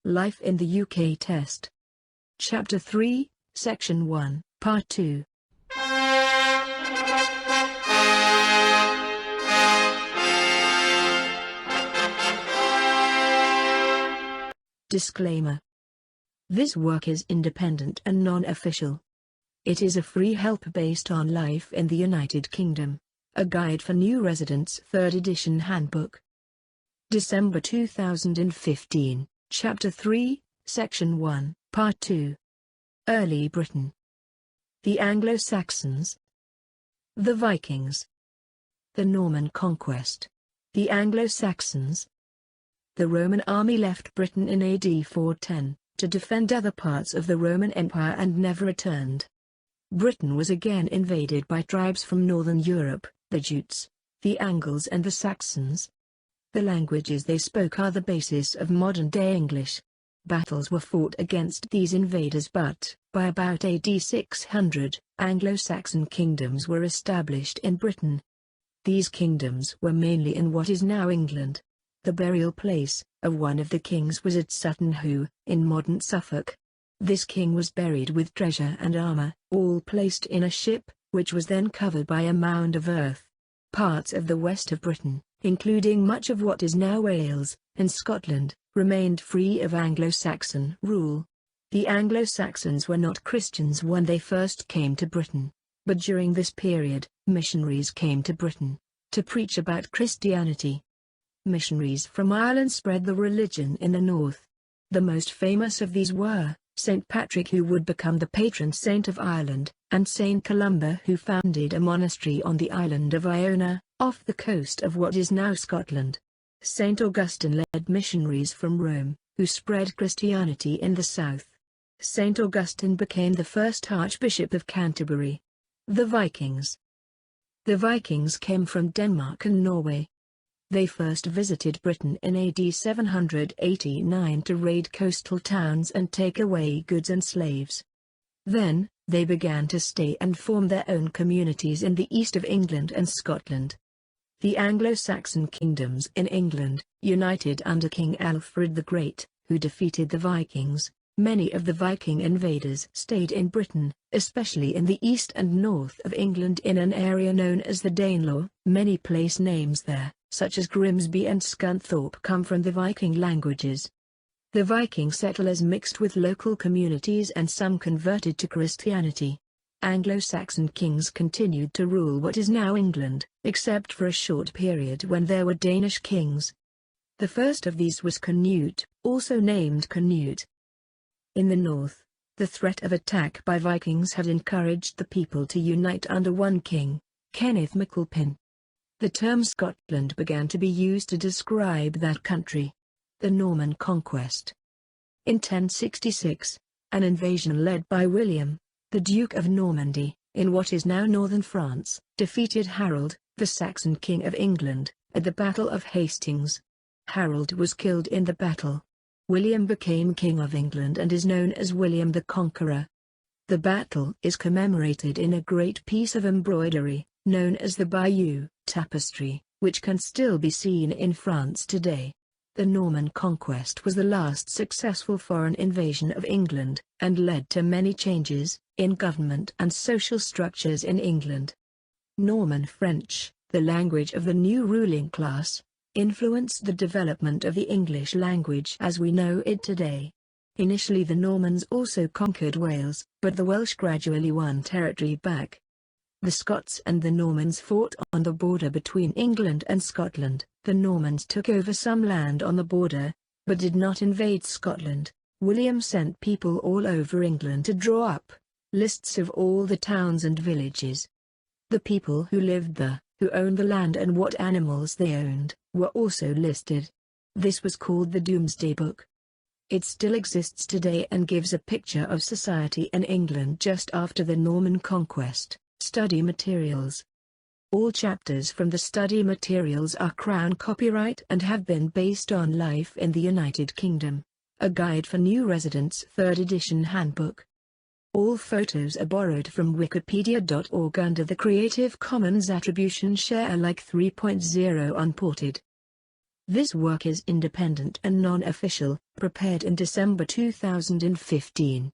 Life in the UK Test. Chapter 3, Section 1, Part 2. Disclaimer. This work is independent and non-official. It is a free help based on life in the United Kingdom. A Guide for New Residents 3rd edition Handbook. December 2015, Chapter 3, Section 1, Part 2. Early Britain. The Anglo-Saxons. The Vikings. The Norman Conquest. The Anglo-Saxons. The Roman army left Britain in AD 410, to defend other parts of the Roman Empire and never returned. Britain was again invaded by tribes from northern Europe, the Jutes, the Angles and the Saxons. The languages they spoke are the basis of modern-day English. Battles were fought against these invaders but, by about AD 600, Anglo-Saxon kingdoms were established in Britain. These kingdoms were mainly in what is now England. The burial place of one of the kings was at Sutton Hoo, in modern Suffolk. This king was buried with treasure and armor, all placed in a ship, which was then covered by a mound of earth. Parts of the west of Britain, including much of what is now Wales, and Scotland, remained free of Anglo-Saxon rule. The Anglo-Saxons were not Christians when they first came to Britain, but during this period, missionaries came to Britain, to preach about Christianity. Missionaries from Ireland spread the religion in the north. The most famous of these were St. Patrick, who would become the patron saint of Ireland, and St. Columba, who founded a monastery on the island of Iona, off the coast of what is now Scotland. St. Augustine led missionaries from Rome, who spread Christianity in the south. St. Augustine became the first Archbishop of Canterbury. The Vikings. The Vikings came from Denmark and Norway. They first visited Britain in AD 789 to raid coastal towns and take away goods and slaves. Then, they began to stay and form their own communities in the east of England and Scotland. The Anglo-Saxon kingdoms in England, united under King Alfred the Great, who defeated the Vikings. Many of the Viking invaders stayed in Britain, especially in the east and north of England in an area known as the Danelaw. Many place names there, such as Grimsby and Scunthorpe, come from the Viking languages. The Viking settlers mixed with local communities and some converted to Christianity. Anglo-Saxon kings continued to rule what is now England, except for a short period when there were Danish kings. The first of these was Canute, also named Canute. In the north, the threat of attack by Vikings had encouraged the people to unite under one king, Kenneth MacAlpin. The term Scotland began to be used to describe that country. The Norman Conquest. In 1066, an invasion led by William, the Duke of Normandy, in what is now northern France, defeated Harold, the Saxon king of England, at the Battle of Hastings. Harold was killed in the battle. William became King of England and is known as William the Conqueror. The battle is commemorated in a great piece of embroidery, known as the Bayeux Tapestry, which can still be seen in France today. The Norman Conquest was the last successful foreign invasion of England, and led to many changes in government and social structures in England. Norman French, the language of the new ruling class, influenced the development of the English language as we know it today. Initially the Normans also conquered Wales, but the Welsh gradually won territory back. The Scots and the Normans fought on the border between England and Scotland. The Normans took over some land on the border, but did not invade Scotland. William sent people all over England to draw up lists of all the towns and villages. The people who lived there, who owned the land and what animals they owned, were also listed. This was called the Domesday Book. It still exists today and gives a picture of society in England just after the Norman Conquest. Study materials. All chapters from the study materials are Crown copyright and have been based on life in the United Kingdom. A Guide for New Residents 3rd edition Handbook. All photos are borrowed from wikipedia.org under the Creative Commons Attribution Share Alike 3.0 unported. This work is independent and non-official, prepared in December 2015.